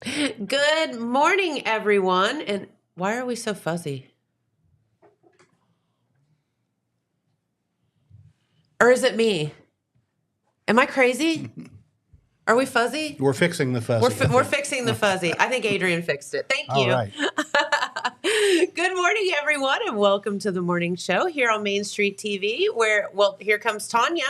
Good morning, everyone. And why are we so fuzzy? Or is it me? Am I crazy? Are we fuzzy? We're fixing the fuzzy. We're fixing the fuzzy. I think Adrian fixed it. Thank you. All right. Good morning, everyone, and welcome to the morning show here on Main Street TV, where, here comes Tanya.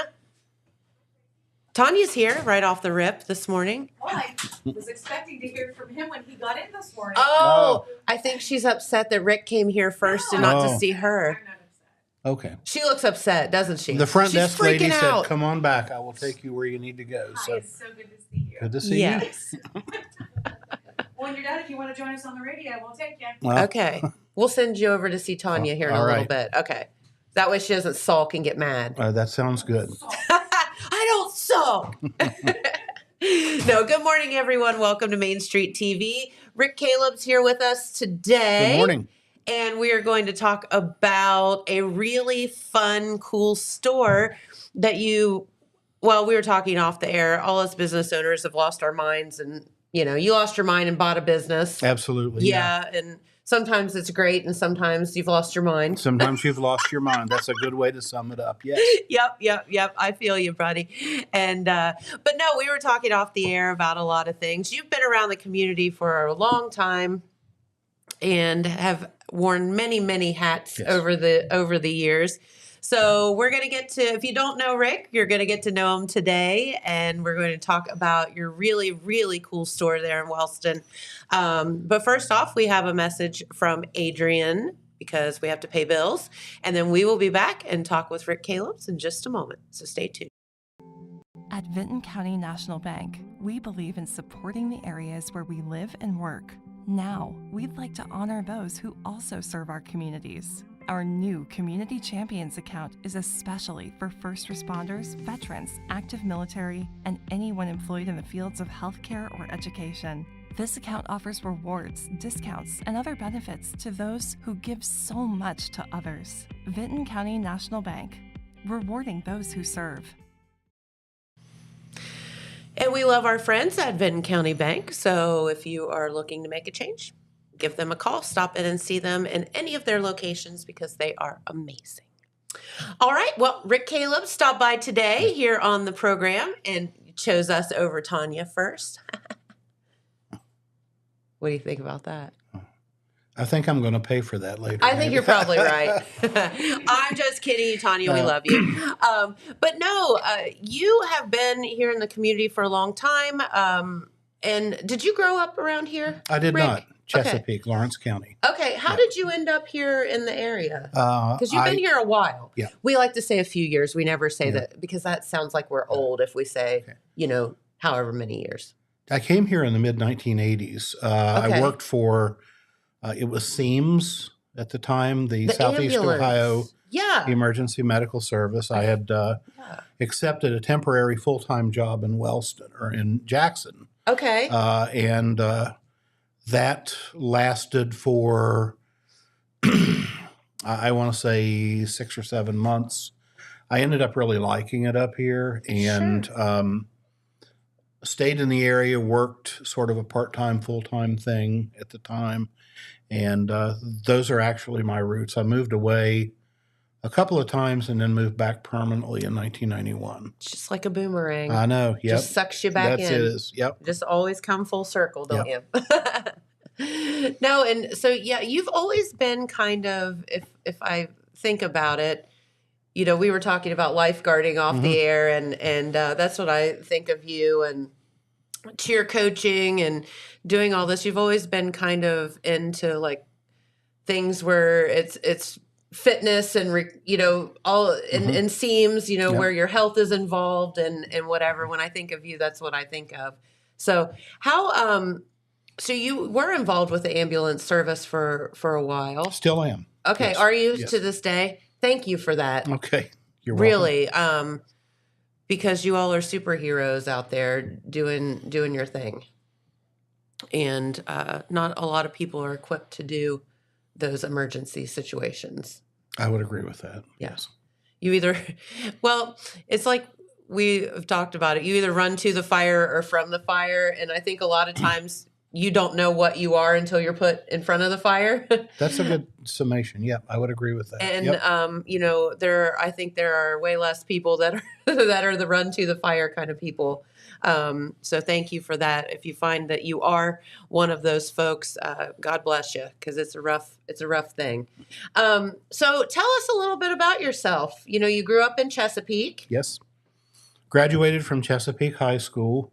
Tanya's here right off the rip this morning. Well, I was expecting to hear from him when he got in this morning. Oh, I think she's upset that Rick came here first and not to see her. I'm not upset. Okay. She looks upset, doesn't she? The front She's desk lady freaking said, out. "Come on back. I will take you where you need to go." Hi, So it's so good to see you. good to see Yes. Well, when you're done, if you want to join us on the radio, we'll take you. you. Well, Okay. We'll send you over to see Tanya here in a all little right. bit. Okay. That way she doesn't sulk and get mad. that sounds good. I don't sulk. No, good morning, everyone. Welcome to Main Street TV. Rick Callebs here with us today. Good morning. And we are going to talk about a really fun, cool store that we were talking off the air. All us business owners have lost our minds, and you lost your mind and bought a business. Absolutely. Yeah, and sometimes it's great, and sometimes you've lost your mind. Sometimes you've lost your mind. That's a good way to sum it up. Yes. Yep. I feel you, buddy. And but no, we were talking off the air about a lot of things. You've been around the community for a long time and have worn many, many hats Yes. over the years. So we're going to get to, if you don't know Rick, you're going to get to know him today. And we're going to talk about your really, really cool store there in Wellston. But first off, we have a message from Adrian because we have to pay bills. And then we will be back and talk with Rick Callebs in just a moment. So stay tuned. At Vinton County National Bank, we believe in supporting the areas where we live and work. Now, we'd like to honor those who also serve our communities. Our new Community Champions account is especially for first responders, veterans, active military, and anyone employed in the fields of healthcare or education. This account offers rewards, discounts, and other benefits to those who give so much to others. Vinton County National Bank, rewarding those who serve. And we love our friends at Vinton County Bank. So if you are looking to make a change, give them a call, stop in and see them in any of their locations because they are amazing. All right. Well, Rick Callebs stopped by today here on the program and chose us over Tanya first. What do you think about that? I think I'm going to pay for that later. I think maybe. you're probably right. I'm just kidding, Tanya. We love you. But no, you have been here in the community for a long time. And did you grow up around here? I did Rick? not. Chesapeake, Lawrence County. Okay. How did you end up here in the area? Because you've been I- here a while. Yeah. We like to say a few years. We never say Yeah. that because that sounds like we're old if we say, Okay. However many years. I came here in the mid-1980s. Okay. I worked for, it was Seams at the time, the Southeast ambulance. Ohio Yeah. Emergency Medical Service. I had accepted a temporary full-time job in Wellston or in Jackson. Okay. And that lasted for, I want to say 6 or 7 months. I ended up really liking it up here and stayed in the area, worked sort of a part-time, full-time thing at the time. And those are actually my roots. I moved away a couple of times and then moved back permanently in 1991. It's just like a boomerang. I know. Yep. Just sucks you back That's in. it is. Yep. Just always come full circle, don't you? No, and so you've always been kind of, if I think about it, we were talking about lifeguarding off the air, and that's what I think of you and cheer coaching and doing all this. You've always been kind of into like things where it's fitness and all and seems where your health is involved and whatever. When I think of you, that's what I think of. So how so you were involved with the ambulance service for a while. Still am. Okay, Yes. are you Yes. to this day? Thank you for that. Okay. You're welcome. Really, because you all are superheroes out there doing your thing, and not a lot of people are equipped to do those emergency situations. I would agree with that. Yes. You either, well, it's like we have talked about it. You either run to the fire or from the fire. And I think a lot of times you don't know what you are until you're put in front of the fire. That's a good summation. Yeah, I would agree with that. And Yep. I think there are way less people that are that are the run to the fire kind of people. So thank you for that. If you find that you are one of those folks, God bless you, because it's a rough thing. So tell us a little bit about yourself. You grew up in Chesapeake. Yes. Graduated from Chesapeake High School.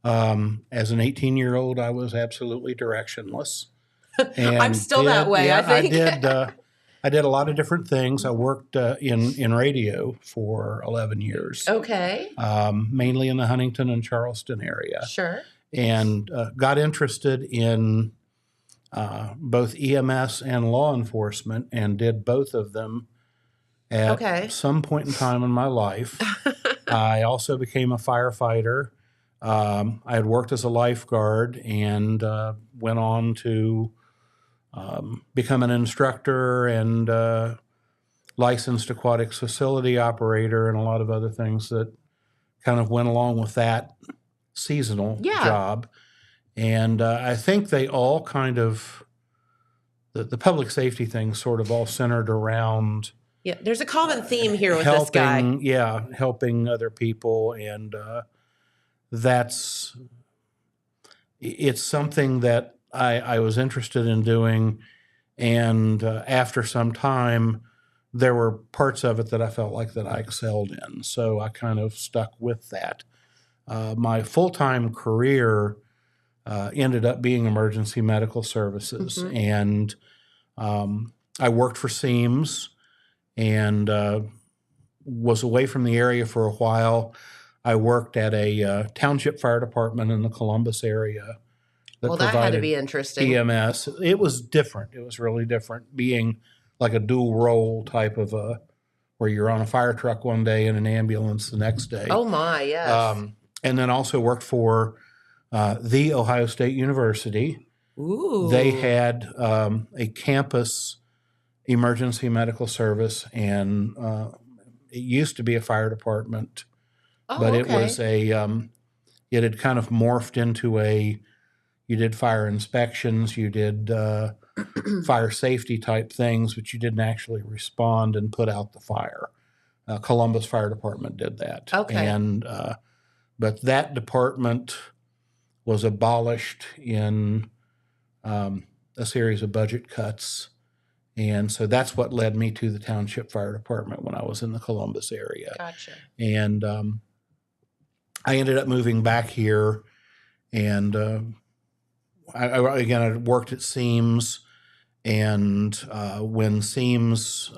As an 18-year-old, I was absolutely directionless. And I'm still that way, yeah, I think. I did a lot of different things. I worked in radio for 11 years. Okay. Mainly in the Huntington and Charleston area. Sure. And got interested in both EMS and law enforcement, and did both of them at some point in time in my life. I also became a firefighter. I had worked as a lifeguard and went on to become an instructor and licensed aquatics facility operator, and a lot of other things that kind of went along with that seasonal job. And I think they all kind of, the public safety things sort of all centered around. Yeah, there's a common theme here with this guy. Yeah, helping other people. And it's something that I was interested in doing. And after some time, there were parts of it that I felt like that I excelled in. So I kind of stuck with that. My full-time career ended up being emergency medical services. Mm-hmm. And I worked for Seams and was away from the area for a while. I worked at a township fire department in the Columbus area. That had to be interesting. EMS. It was different. It was really different, being like a dual role type of where you're on a fire truck one day and an ambulance the next day. Oh my, yes. And then also worked for the Ohio State University. Ooh. They had a campus emergency medical service, and it used to be a fire department, but it was it had kind of morphed into you did fire inspections, you did fire safety type things, but you didn't actually respond and put out the fire. Columbus Fire Department did that. Okay. And but that department was abolished in a series of budget cuts. And so that's what led me to the Township Fire Department when I was in the Columbus area. Gotcha. And I ended up moving back here, and I worked at Seams, and when Seams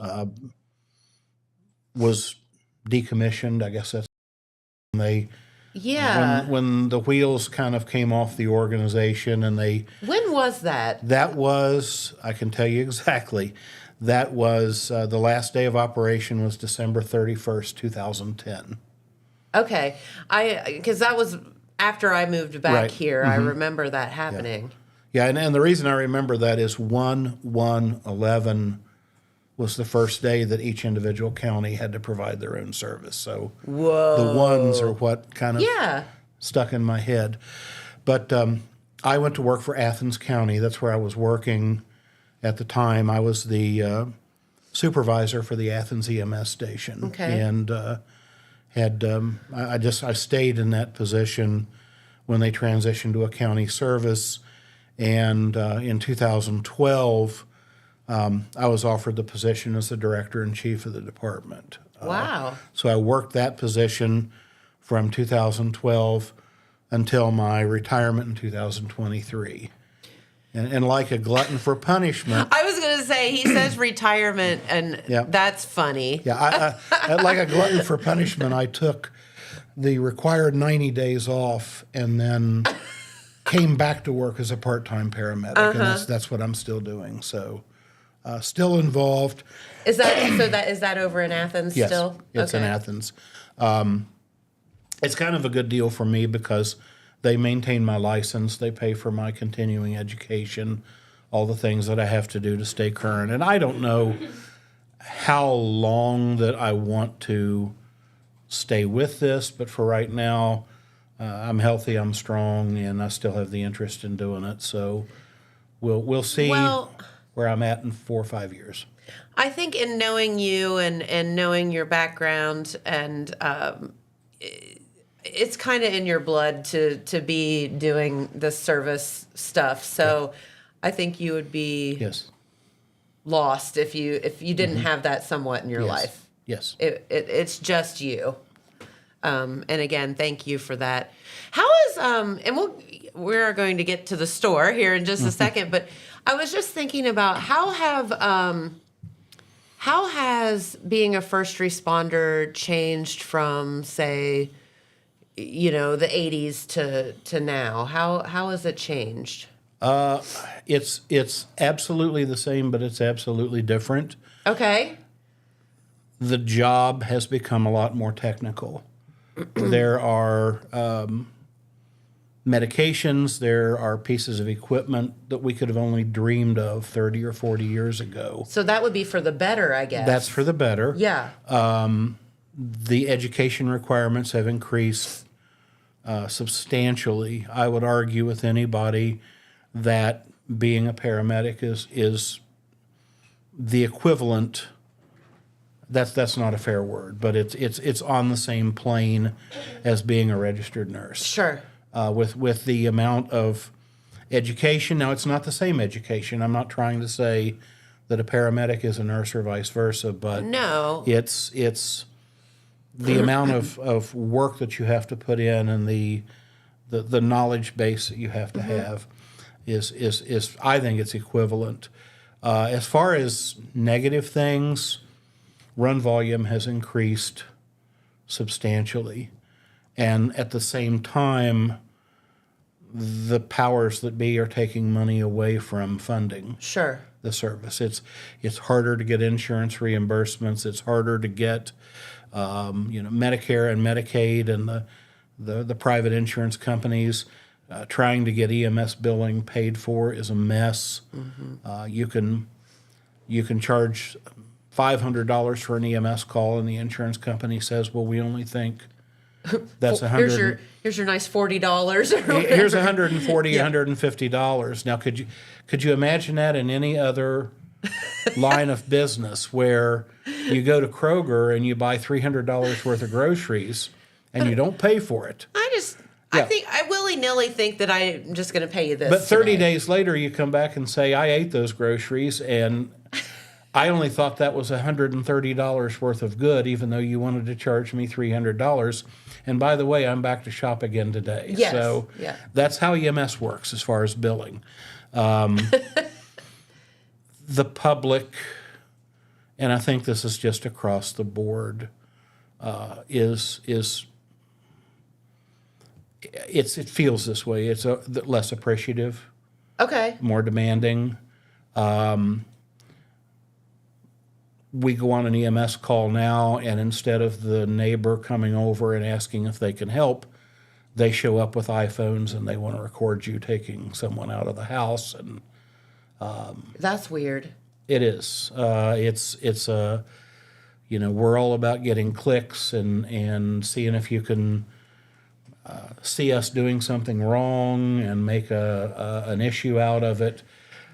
was decommissioned, I guess that's when when the wheels kind of came off the organization, and When was that? That was, I can tell you exactly, that was the last day of operation was December 31st, 2010. Okay. Because that was after I moved back here. Mm-hmm. I remember that happening. Yeah, and the reason I remember that is 1/1/11 was the first day that each individual county had to provide their own service. So the ones are what kind of stuck in my head. But I went to work for Athens County. That's where I was working at the time. I was the supervisor for the Athens EMS station. Okay. And I stayed in that position when they transitioned to a county service. And in 2012, I was offered the position as the director-in-chief of the department. Wow. So I worked that position from 2012 until my retirement in 2023. And like a glutton for punishment. I was going to say, he says retirement, and that's funny. Yeah, I like a glutton for punishment, I took the required 90 days off and then came back to work as a part-time paramedic, and that's what I'm still doing. So still involved. Is that over in Athens still? Yes, it's in Athens. It's kind of a good deal for me because they maintain my license, they pay for my continuing education, all the things that I have to do to stay current. And I don't know how long that I want to stay with this, but for right now, I'm healthy, I'm strong, and I still have the interest in doing it. So we'll see where I'm at in 4 or 5 years. I think in knowing you and knowing your background, and it's kind of in your blood to be doing the service stuff. So I think you would be lost if you didn't have that somewhat in your life. Yes. It's just you. And again, thank you for that. How is and we're going to get to the store here in just a second, but I was just thinking about how has being a first responder changed from, say, the 80s to now? How has it changed? It's absolutely the same, but it's absolutely different. Okay. The job has become a lot more technical. There are medications, there are pieces of equipment that we could have only dreamed of 30 or 40 years ago. So that would be for the better, I guess. That's for the better. Yeah. The education requirements have increased substantially. I would argue with anybody that being a paramedic is the equivalent. That's not a fair word, but it's on the same plane as being a registered nurse. Sure. With the amount of education. Now, it's not the same education. I'm not trying to say that a paramedic is a nurse or vice versa, but no, it's the amount of work that you have to put in and the knowledge base that you have to have is I think it's equivalent. As far as negative things, run volume has increased substantially. And at the same time, the powers that be are taking money away from funding the service. It's harder to get insurance reimbursements. It's harder to get Medicare and Medicaid and the private insurance companies. Trying to get EMS billing paid for is a mess. You can charge $500 for an EMS call, and the insurance company says, "Well, we only think that's $100." Here's your nice $40. Here's $140, $150. Now, could you imagine that in any other line of business where you go to Kroger and you buy $300 worth of groceries and you don't pay for it? I think I willy-nilly think that I'm just going to pay you this. But 30 days later, you come back and say, "I ate those groceries and I only thought that was $130 worth of good, even though you wanted to charge me $300. And by the way, I'm back to shop again today." Yes. So that's how EMS works as far as billing. The public, and I think this is just across the board, it feels this way. It's less appreciative. Okay. More demanding. We go on an EMS call now, and instead of the neighbor coming over and asking if they can help, they show up with iPhones and they want to record you taking someone out of the house. And that's weird. It is. It's we're all about getting clicks and seeing if you can see us doing something wrong and make an issue out of it.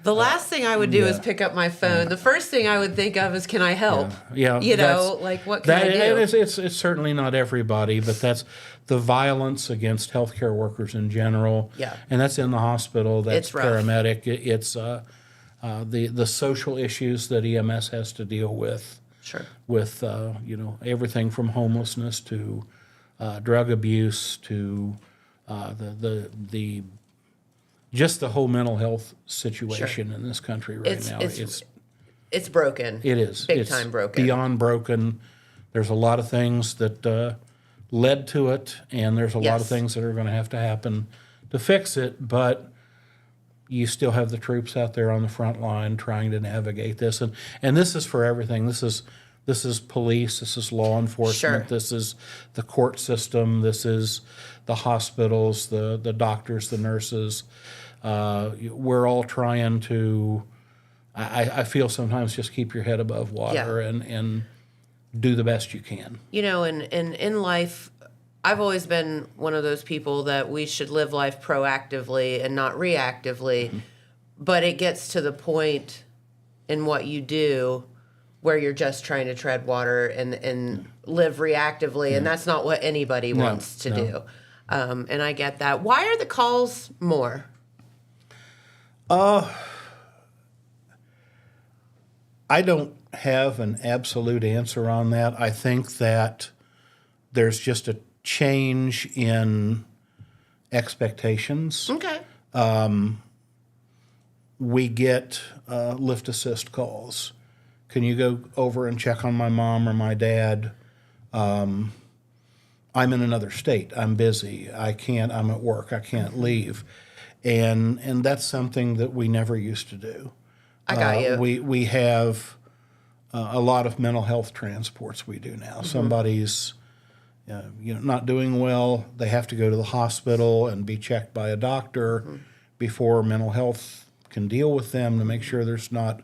The last thing I would do is pick up my phone. The first thing I would think of is, can I help? Yeah. What can I do? It's certainly not everybody, but that's the violence against healthcare workers in general. Yeah. And that's in the hospital. That's it's rough. Paramedic. It's the social issues that EMS has to deal with. Sure. With everything from homelessness to drug abuse to the just the whole mental health situation in this country now. It's broken. It is. Big time broken. Beyond broken. There's a lot of things that led to it, and there's a lot of things that are going to have to happen to fix it, but you still have the troops out there on the front line trying to navigate this. And this is for everything. This is police, this is law enforcement, this is the court system, this is the hospitals, the doctors, the nurses. We're all trying to, I feel sometimes, just keep your head above water and do the best you can. In life, I've always been one of those people that we should live life proactively and not reactively. Mm-hmm. But it gets to the point in what you do where you're just trying to tread water and live reactively, and that's not what anybody wants to do. And I get that. Why are the calls more? I don't have an absolute answer on that. I think that there's just a change in expectations. Okay. We get lift assist calls. Can you go over and check on my mom or my dad? I'm in another state. I'm busy. I can't. I'm at work. I can't leave. And that's something that we never used to do. I got you. We have a lot of mental health transports we do now. Mm-hmm. Somebody's not doing well. They have to go to the hospital and be checked by a doctor before mental health can deal with them to make sure there's not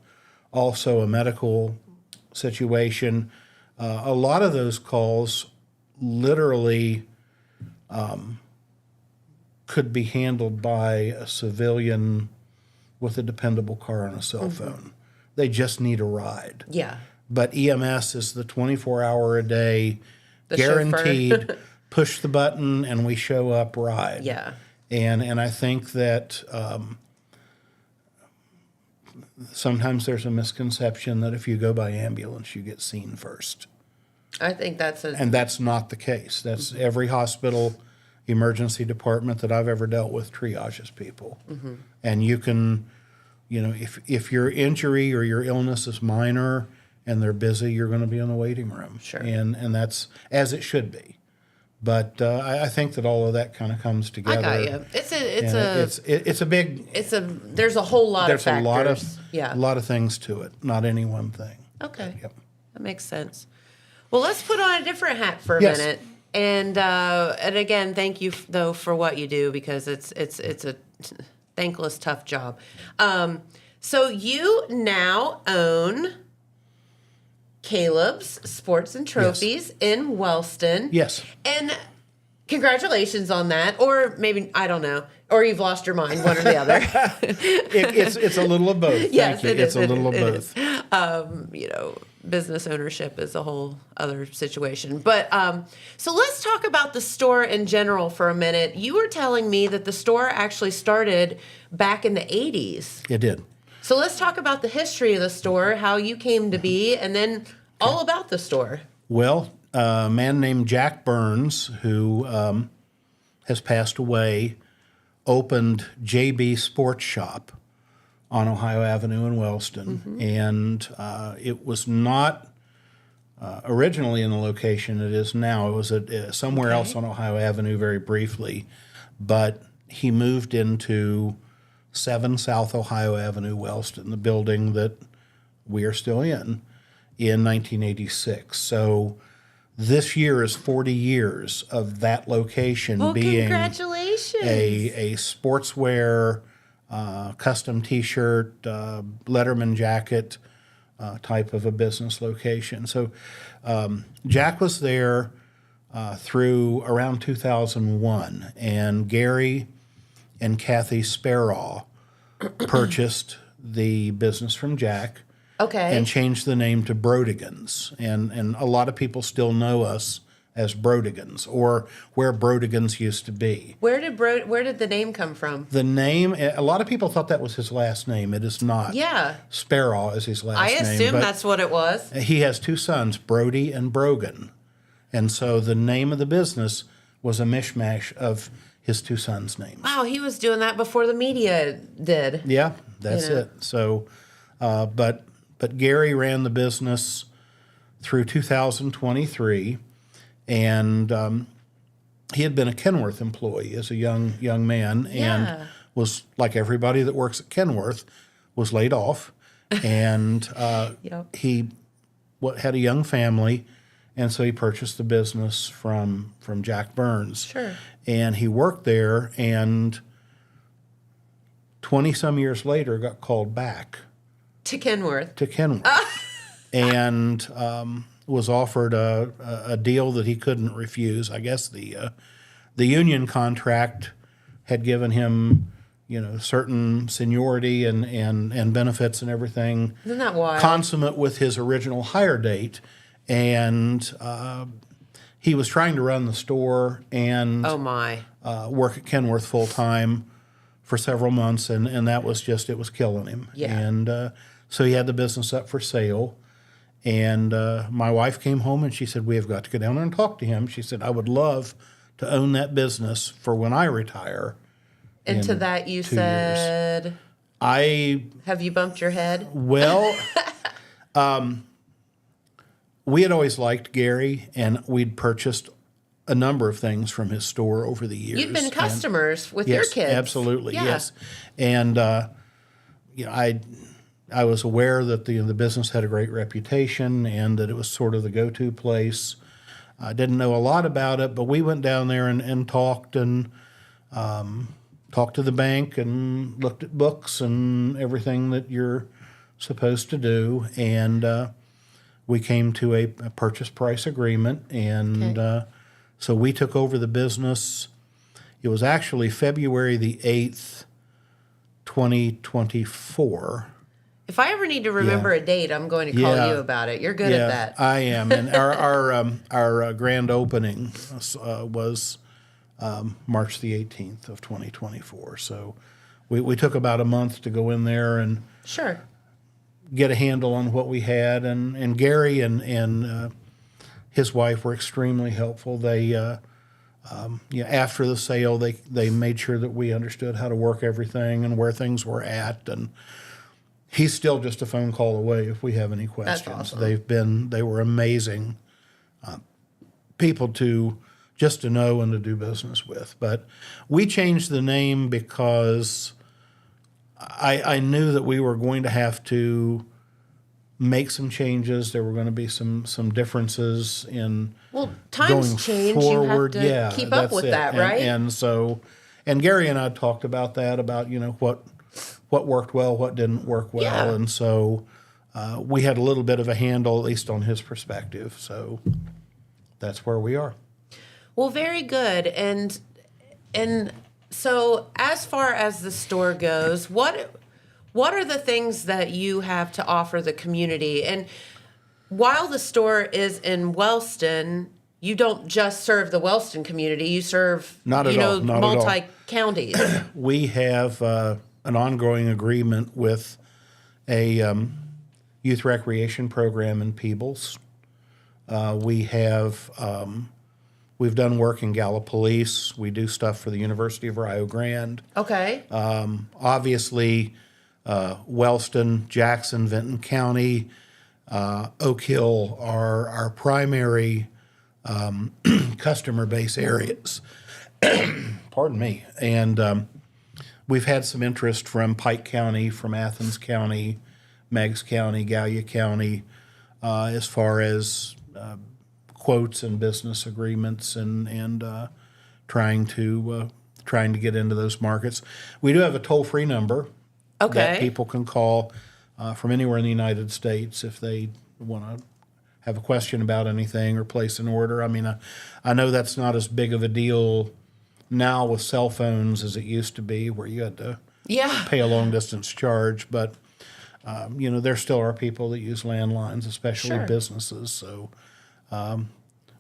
also a medical situation. A lot of those calls literally could be handled by a civilian with a dependable car and a cell phone. They just need a ride. Yeah. But EMS is the 24-hour-a-day, the guaranteed, push the button and we show up ride. Yeah. And I think that sometimes there's a misconception that if you go by ambulance, you get seen first. I think and that's not the case. That's every hospital emergency department that I've ever dealt with triages people. Mm-hmm. And you can, if your injury or your illness is minor and they're busy, you're going to be in the waiting room. Sure. And that's as it should be. But I think that all of that kind of comes together. I got you. There's a whole lot of factors. A lot of things to it, not any one thing. Okay. Yep. That makes sense. Well, let's put on a different hat for a minute. And again, thank you though for what you do, because it's a thankless, tough job. So you now own Callebs Sports and Trophies in Wellston. Yes. And congratulations on that. Or maybe, I don't know, or you've lost your mind, one or the other. It's a little of both. Yes, Thank you. It's a little of both. Business ownership is a whole other situation. But so let's talk about the store in general for a minute. You were telling me that the store actually started back in the 80s. It did. So let's talk about the history of the store, how you came to be, and then all about the store. Well, a man named Jack Burns, who has passed away, opened JB Sports Shop on Ohio Avenue in Wellston. Mm-hmm. And it was not originally in the location it is now. It was somewhere else on Ohio Avenue very briefly. But he moved into 7 South Ohio Avenue, Wellston, the building that we are still in 1986. So this year is 40 years of that location being congratulations. a sportswear, custom T-shirt, Letterman jacket type of a business location. So Jack was there through around 2001, and Gary and Kathy Sparrow purchased the business from Jack. Okay. And changed the name to Brodigans. And a lot of people still know us as Brodigans, or where Brodigans used to be. Where did the name come from? The name, a lot of people thought that was his last name. It is not. Yeah. Sparrow is his last name. I assume that's what it was. He has 2 sons, Brody and Brogan. And so the name of the business was a mishmash of his 2 sons' names. Wow, he was doing that before the media did. Yeah, that's it. So, but Gary ran the business through 2023, and he had been a Kenworth employee as a young man, and was, like everybody that works at Kenworth, was laid off, and he had a young family, and so he purchased the business from Jack Burns. Sure. And he worked there, and 20-some years later got called back. To Kenworth. And was offered a deal that he couldn't refuse. I guess the union contract had given him, certain seniority and benefits and everything. Isn't that wild? Consummate with his original hire date, and he was trying to run the store and work at Kenworth full time for several months, and that was it was killing him. Yeah. And so he had the business up for sale. And my wife came home and she said, "We have got to go down there and talk to him." She said, "I would love to own that business for when I retire." And to that you said, have you bumped your head? Well, we had always liked Gary, and we'd purchased a number of things from his store over the years. You've been customers with yes, your kids. Absolutely, yeah. yes. And I was aware that the business had a great reputation and that it was sort of the go-to place. I didn't know a lot about it, but we went down there and talked and talked to the bank and looked at books and everything that you're supposed to do. And we came to a purchase price agreement. And so we took over the business. It was actually February the 8th, 2024. If I ever need to remember a date, I'm going to call you about it. You're good at that. I am. And our grand opening was March the 18th of 2024. So we took about a month to go in there and get a handle on what we had. And Gary and his wife were extremely helpful. They after the sale, they made sure that we understood how to work everything and where things were at. And he's still just a phone call away if we have any questions. That's awesome. They were amazing people to know and to do business with. But we changed the name because I knew that we were going to have to make some changes. There were going to be some differences in times going change. forward. You have to keep up with that, right? And Gary and I talked about that, about what worked well, what didn't work well. Yeah. And so we had a little bit of a handle, at least on his perspective. So that's where we are. Well, very good. And so as far as the store goes, what are the things that you have to offer the community? And while the store is in Wellston, you don't just serve the Wellston community. You serve multi-counties. We have an ongoing agreement with a youth recreation program in Peebles. We've done work in Gallipolis. We do stuff for the University of Rio Grande. Okay. Obviously, Wellston, Jackson, Vinton County, Oak Hill are our primary customer base areas. Pardon me. And we've had some interest from Pike County, from Athens County, Meigs County, Gallia County, as far as quotes and business agreements and trying to get into those markets. We do have a toll-free number that people can call from anywhere in the United States if they want to have a question about anything or place an order. I mean, I know that's not as big of a deal now with cell phones as it used to be, where you had to pay a long-distance charge. But, there still are people that use landlines, especially businesses. So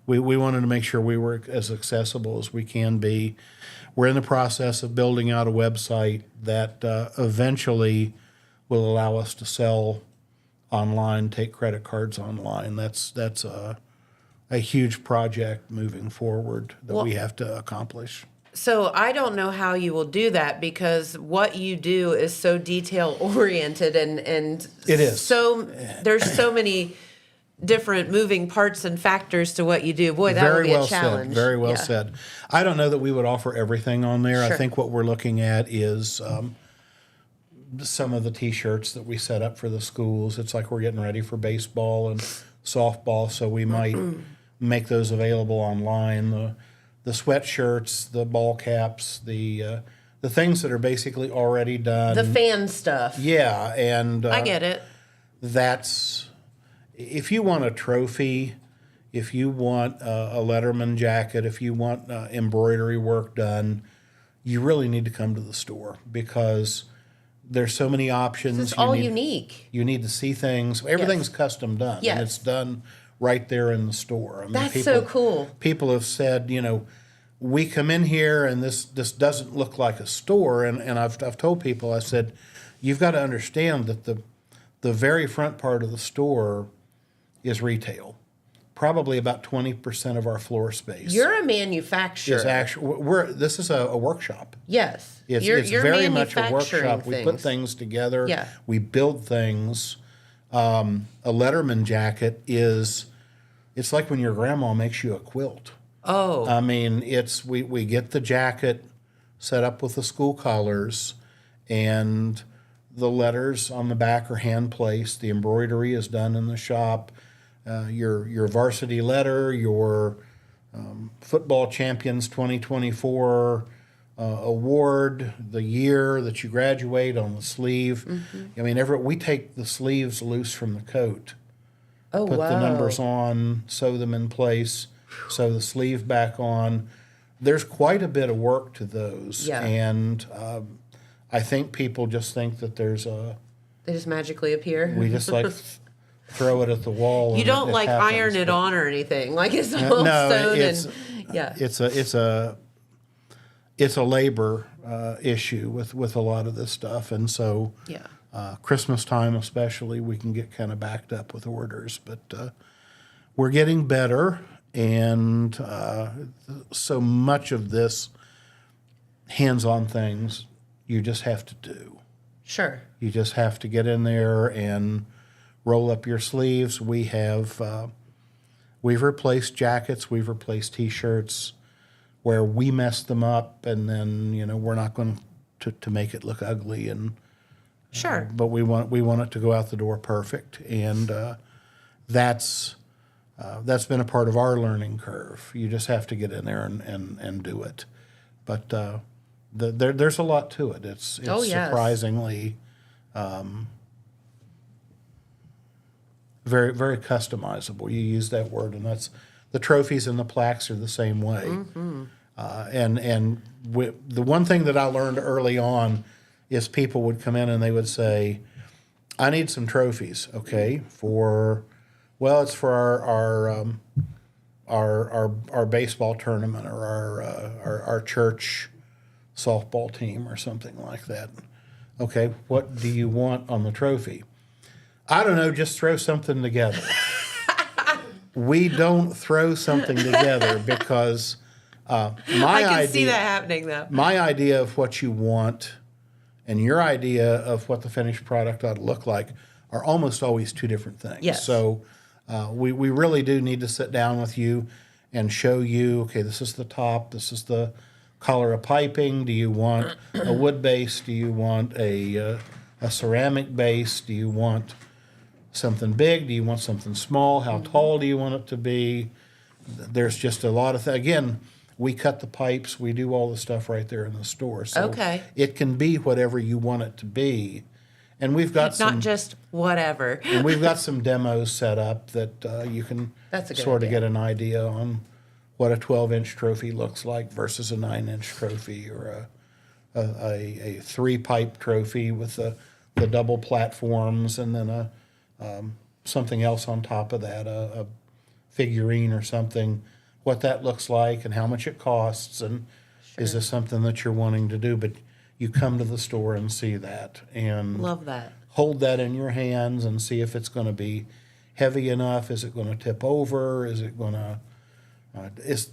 we wanted to make sure we were as accessible as we can be. We're in the process of building out a website that eventually will allow us to sell online, take credit cards online. That's a huge project moving forward that we have to accomplish. So I don't know how you will do that, because what you do is so detail oriented and it is. So there's so many different moving parts and factors to what you do. Boy, that would be a challenge. Very well said. I don't know that we would offer everything on there. I think what we're looking at is some of the T-shirts that we set up for the schools. It's like we're getting ready for baseball and softball, so we might make those available online. The sweatshirts, the ball caps, the things that are basically already done. The fan stuff. Yeah, and I get it. That's if you want a trophy, if you want a Letterman jacket, if you want embroidery work done, you really need to come to the store because there's so many options. It's all unique. You need to see things. Everything's custom done, Yes. and it's done right there in the store. I mean, That's so cool. People have said, we come in here and this doesn't look like a store, and I've told people, I said, you've got to understand that the very front part of the store is retail. Probably about 20% of our floor space. You're a manufacturer. Is actually this is a workshop. Yes. It's you're very much a manufacturing workshop. We put things. things together. Yeah. We build things. A Letterman jacket it's like when your grandma makes you a quilt. Oh. I mean, we get the jacket set up with the school collars, and the letters on the back are hand placed. The embroidery is done in the shop. Your varsity letter, your football champions 2024 award, the year that you graduate on the sleeve. Mm-hmm. I mean, we take the sleeves loose from the coat, Oh, put wow. the numbers on, sew them in place, sew the sleeve back on. There's quite a bit of work to those, Yeah. and I think people just think that They just magically appear. we just like throw it at the wall. You and don't it like happens, iron it but- on or anything. Like it's all No, sewn it's- and yeah. It's a labor issue with a lot of this stuff, and so Yeah. Christmas time especially, we can get kind of backed up with orders, but we're getting better, and so much of this hands-on things you just have to do. Sure. You just have to get in there and roll up your sleeves. We've replaced jackets, we've replaced T-shirts where we messed them up, and then we're not going to make it look ugly, and Sure. but we want it to go out the door perfect, and that's been a part of our learning curve. You just have to get in there and do it, but there's a lot to it. It's Oh, yes. surprisingly very, very customizable. You use that word, and that's the trophies and the plaques are the same way. Mm-hmm. The one thing that I learned early on is people would come in and they would say, "I need some trophies." Okay, it's for our baseball tournament or our church softball team or something like that. Okay, what do you want on the trophy? I don't know, just throw something together. We don't throw something together because I can see that happening though. my idea of what you want and your idea of what the finished product ought to look like are almost always two different things. Yes. So we really do need to sit down with you and show you, okay, this is the top, this is the color of piping. Do you want a wood base? Do you want a ceramic base? Do you want something big? Do you want something small? How tall do you want it to be? There's just a lot of things. Again, we cut the pipes. We do all the stuff right there in the store. So Okay. it can be whatever you want it to be. And we've got It's some not just whatever. and we've got some demos set up that you can That's a good sort of idea. get an idea on what a 12-inch trophy looks like versus a 9-inch trophy, or a 3-pipe trophy with the double platforms, and then something else on top of that, a figurine or something, what that looks like and how much it costs, and is this something that you're wanting to do? But you come to the store and see that, and Love that. hold that in your hands and see if it's going to be heavy enough. Is it going to tip over? Is it going to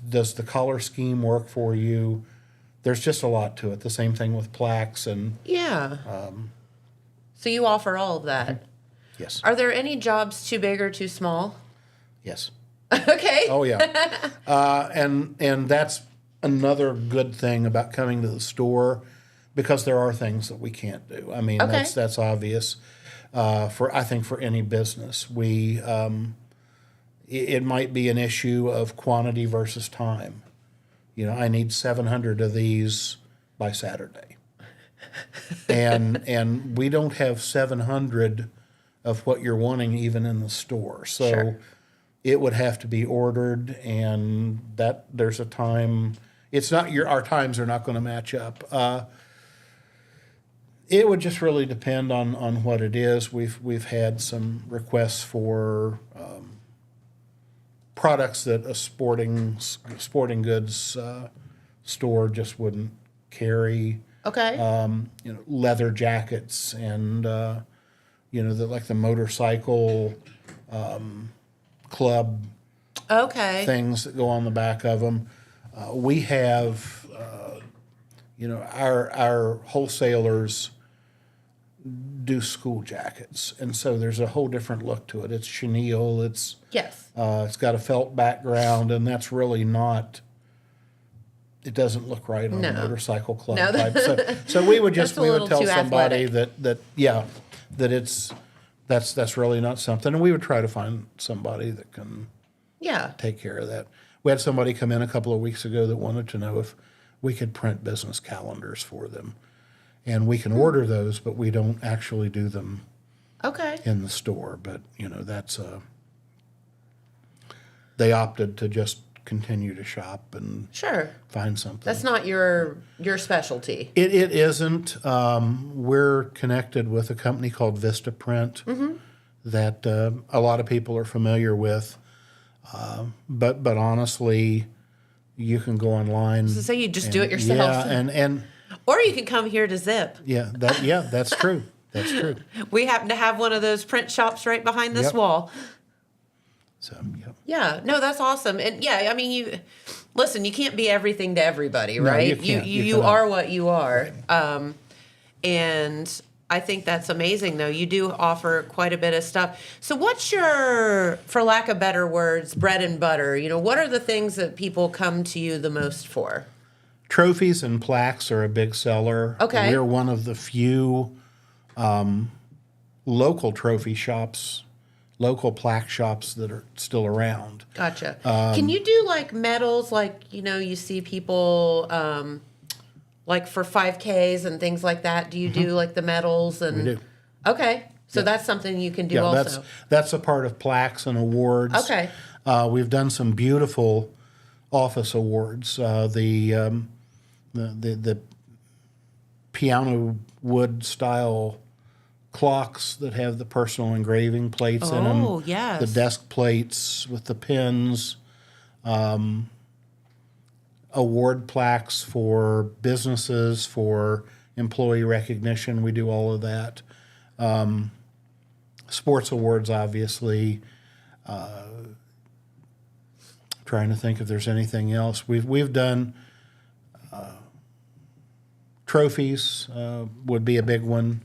does the color scheme work for you? There's just a lot to it. The same thing with plaques and Yeah. So you offer all of that. yes, Are there any jobs too big or too small? yes. Okay. Oh yeah, and that's another good thing about coming to the store, because there are things that we can't do. I mean, Okay. that's obvious. I think for any business, it might be an issue of quantity versus time. I need 700 of these by Saturday, and we don't have 700 of what you're wanting even in the store. So Sure. it would have to be ordered, and that there's a time. It's not our times are not going to match up. It would just really depend on what it is. We've had some requests for products that a sporting goods store just wouldn't carry. Okay. Leather jackets and like the motorcycle club Okay. things that go on the back of them. We have, our wholesalers do school jackets, and so there's a whole different look to it. It's chenille. It's Yes. got a felt background, and that's really not. It doesn't look right on a No. motorcycle club No, type. So we would That's a little tell too somebody athletic. that's really not something, and we would try to find somebody that can Yeah. take care of that. We had somebody come in a couple of weeks ago that wanted to know if we could print business calendars for them, and we can order those, but we don't actually do them Okay. in the store. But that's they opted to just continue to shop and Sure. find something. That's not your specialty. It isn't. We're connected with a company called Vista Print that a lot of people are familiar with. But honestly, you can go online. So say you just do it yourself. Yeah, and Or you can come here to Zip. that's true. That's true. We happen to have one of those print shops right behind this Yep. wall. So Yeah, no, that's awesome. And yeah, I mean, you can't be everything to everybody, No, right? you can't. You You cannot. are what you are. And I think that's amazing, though. You do offer quite a bit of stuff. So what's your, for lack of better words, bread and butter? What are the things that people come to you the most for? trophies and plaques are a big seller. Okay. We're one of the few local trophy shops, local plaque shops that are still around. Gotcha. Can you do like medals, like, you see people like for 5Ks and things like that? Do you do like the medals? And We do. Okay. So that's something you can do Yeah, also. that's a part of plaques and awards. Okay. We've done some beautiful office awards. The piano wood style clocks that have the personal engraving plates in them. Oh, yes. The desk plates with the pins. Award plaques for businesses, for employee recognition. We do all of that. Sports awards, obviously. Trying to think if there's anything else. We've done trophies. Would be a big one.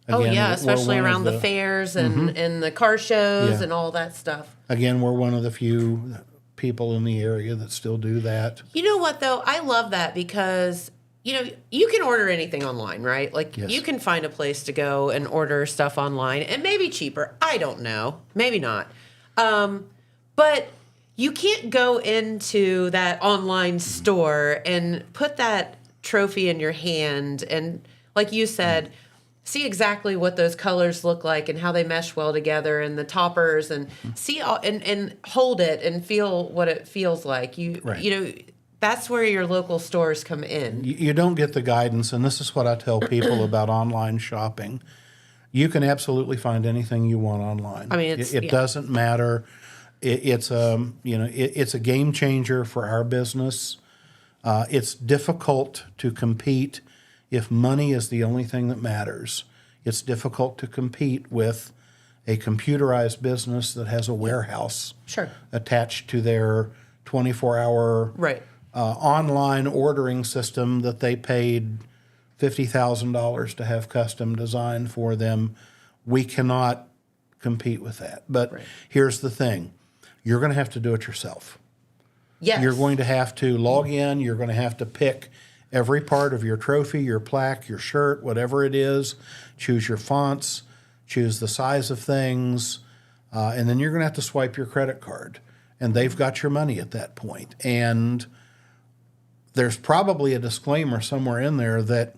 Oh, Again, yeah, we're especially one of around the fairs and the car shows Yeah. and all that stuff. Again, we're one of the few people in the area that still do that. You know what, though? I love that because, you can order anything online, right? Like, Yes. you can find a place to go and order stuff online. It may be cheaper. I don't know. Maybe not. But you can't go into that online store and put that trophy in your hand and, like you said, see exactly what those colors look like and how they mesh well together and the toppers and see all, and hold it and feel what it feels like. Right. That's where your local stores come in. You don't get the guidance, and this is what I tell people about online shopping. You can absolutely find anything you want online. I mean, it doesn't matter. It's a game changer for our business. It's difficult to compete if money is the only thing that matters. It's difficult to compete with a computerized business that has a warehouse Sure. attached to their 24-hour Right. online ordering system that they paid $50,000 to have custom designed for them. We cannot compete with that. But here's the thing. You're going to have to do it yourself. Yes. You're going to have to log in. You're going to have to pick every part of your trophy, your plaque, your shirt, whatever it is. Choose your fonts, choose the size of things, and then you're going to have to swipe your credit card. And they've got your money at that point. And there's probably a disclaimer somewhere in there that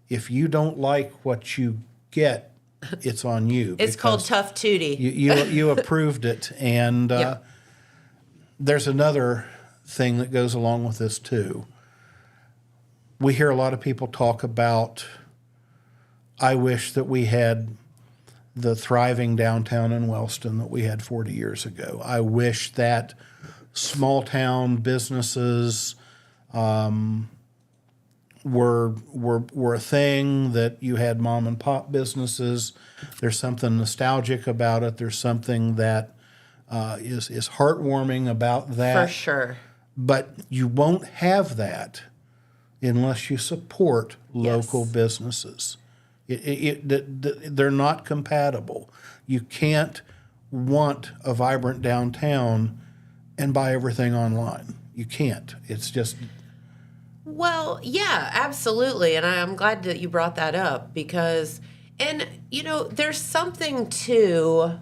if you don't like what you get, it's on you. It's called because Tough Tootie. You approved it, and Yep. there's another thing that goes along with this too. We hear a lot of people talk about, I wish that we had the thriving downtown in Wellston that we had 40 years ago. I wish that small town businesses were a thing, that you had mom and pop businesses. There's something nostalgic about it. There's something that is heartwarming about that. For sure. But you won't have that unless you support local businesses. They're not compatible. You can't want a vibrant downtown and buy everything online. You can't. It's just... Well, yeah, absolutely. And I'm glad that you brought that up because, and, you know, there's something to,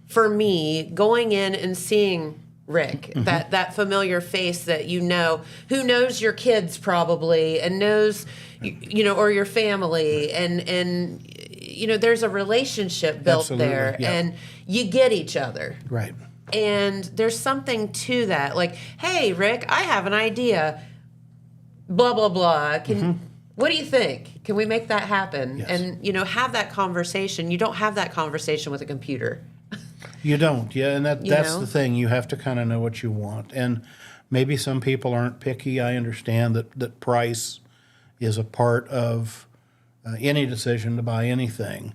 for me, going in and seeing Rick, that familiar face that you know, who knows your kids probably and knows, you know, or your family. And you know, there's a relationship built Absolutely, there yeah. and you get each other. Right. And there's something to that. Like, hey, Rick, I have an idea. Blah, blah, blah. What do you think? Can we make that happen? Yes. And, you know, have that conversation. You don't have that conversation with a computer. You don't, yeah, and that's know? the thing. You have to kind of know what you want. And maybe some people aren't picky. I understand that price is a part of any decision to buy anything.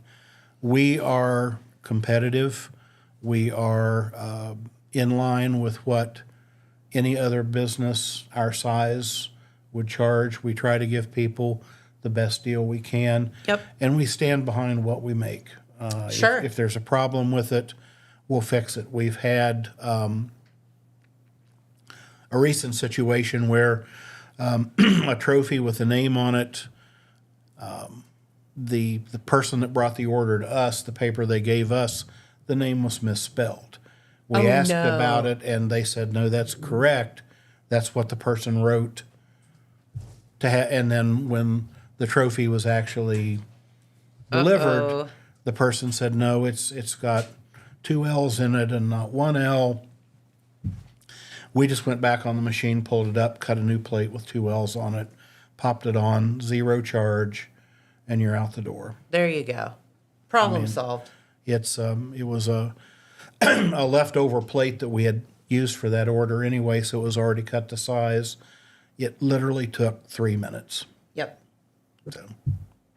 We are competitive. We are in line with what any other business our size would charge. We try to give people the best deal we can. Yep. And we stand behind what we make. Sure. If there's a problem with it, we'll fix it. We've had a recent situation where a trophy with a name on it, the person that brought the order to us, the paper they gave us, the name was misspelled. We asked about it, and they said, no, that's correct. That's what the person wrote. And then when the trophy was actually delivered, the person said, no, it's got 2 L's in it and not 1 L. We just went back on the machine, pulled it up, cut a new plate with 2 L's on it, popped it on, 0 charge, and you're out the door. There you go. Problem solved. It was a a leftover plate that we had used for that order anyway, so it was already cut to size. It literally took 3 minutes. Yep. So,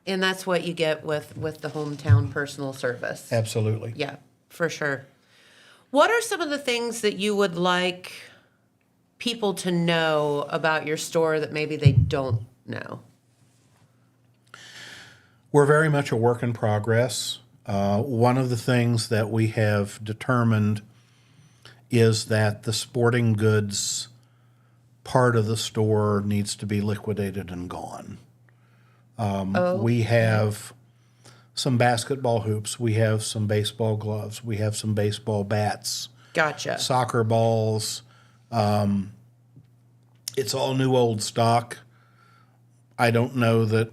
And that's what you get with the hometown personal service. absolutely. Yeah, for sure. What are some of the things that you would like people to know about your store that maybe they don't know? We're very much a work in progress. One of the things that we have determined is that the sporting goods part of the store needs to be liquidated and gone. We have some basketball hoops. We have some baseball gloves. We have some baseball bats. Gotcha. Soccer balls. It's all new old stock. I don't know that,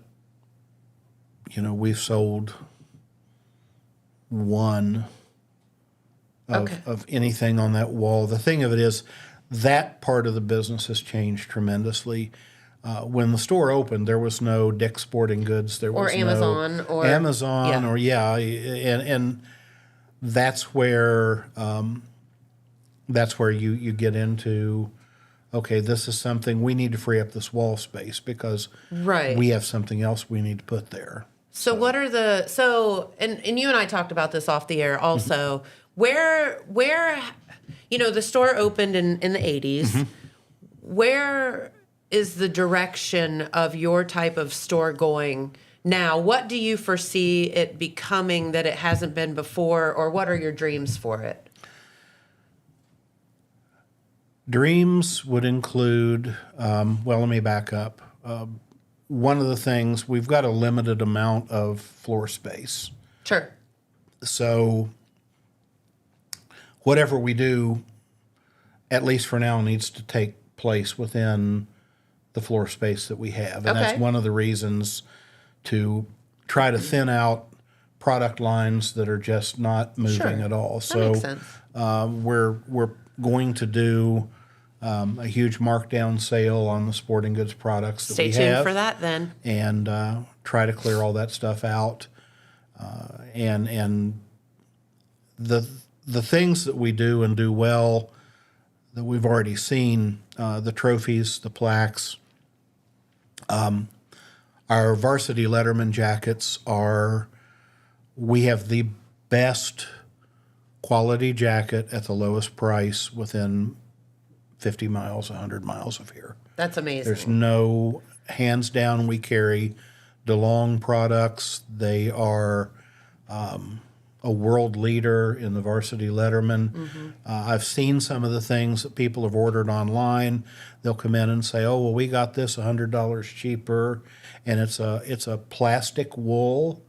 we've sold one of anything on that wall. The thing of it is that part of the business has changed tremendously. When the store opened, there was no Dick's Sporting Goods. There was Amazon no or Amazon and that's where you get into, okay, this is something we need to free up this wall space because we have something else we need to put there. So what are and you and I talked about this off the air also, where the store opened in the 80s, where is the direction of your type of store going now? What do you foresee it becoming that it hasn't been before, or what are your dreams for it? Dreams would include, let me back up. One of the things, we've got a limited amount of floor space. Sure. So whatever we do, at least for now, needs to take place within the floor space that we have. And that's one of the reasons to try to thin out product lines that are just not moving Sure. at all. That makes sense. We're going to do a huge markdown sale on the sporting goods products that Stay we tuned have, for that then. and try to clear all that stuff out. And the things that we do and do well that we've already seen, the trophies, the plaques. Our varsity Letterman jackets we have the best quality jacket at the lowest price within 50 miles, 100 miles of here. That's amazing. There's no, hands down, we carry DeLong products. They are a world leader in the varsity Letterman. I've seen some of the things that people have ordered online. They'll come in and say, "Oh, well, we got this $100 cheaper," and it's a plastic wool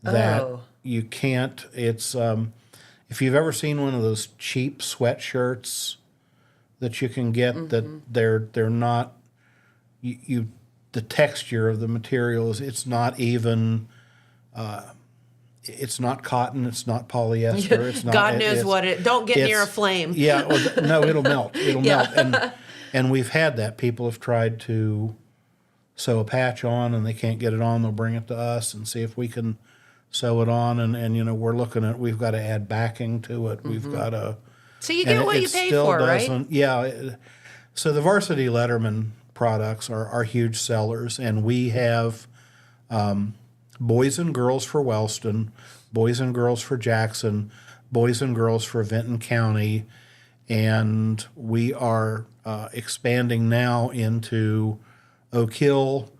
that you can't. It's if you've ever seen one of those cheap sweatshirts that you can get, that they're not. The texture of the material it's not even. It's not cotton. It's not polyester. It's not. God knows what it. Don't get near a flame. Yeah. No, it'll melt. It'll melt. And we've had that. People have tried to sew a patch on, and they can't get it on. They'll bring it to us and see if we can sew it on. And we're looking at. We've got to add backing to it. We've got to. So you get what you pay for, right? Yeah. So the varsity Letterman products are huge sellers, and we have. Boys and girls for Wellston, boys and girls for Jackson, boys and girls for Vinton County, and we are expanding now into Oak Hill.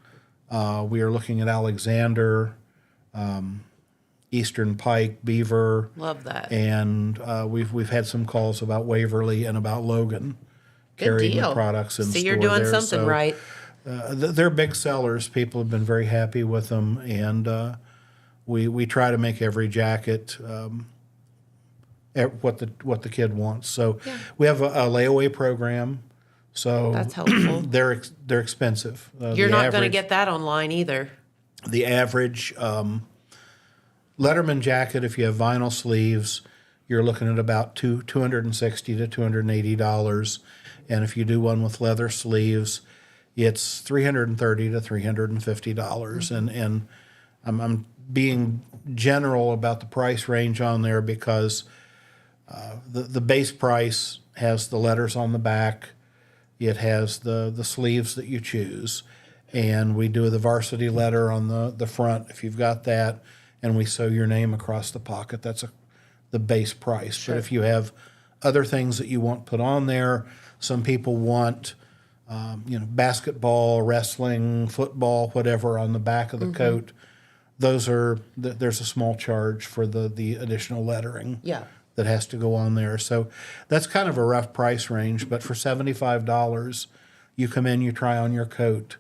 We are looking at Alexander, Eastern Pike, Beaver. Love that. And we've had some calls about Waverly and about Logan carrying the products in store. So you're doing there. something right. They're big sellers. People have been very happy with them, and we try to make every jacket what the kid wants. So we have a layaway program. So that's helpful. They're expensive. You're not going to get that online either. The average Letterman jacket, if you have vinyl sleeves, you're looking at about $260 to $280, and if you do one with leather sleeves, it's $330 to $350, and I'm being general about the price range on there because the base price has the letters on the back, it has the sleeves that you choose, and we do the varsity letter on the front if you've got that, and we sew your name across the pocket. That's the base price. Sure. But if you have other things that you want put on there, some people want. Basketball, wrestling, football, whatever on the back of the coat. There's a small charge for the additional lettering that has to go on there. So that's kind of a rough price range. But for $75, you come in, you try on your coat,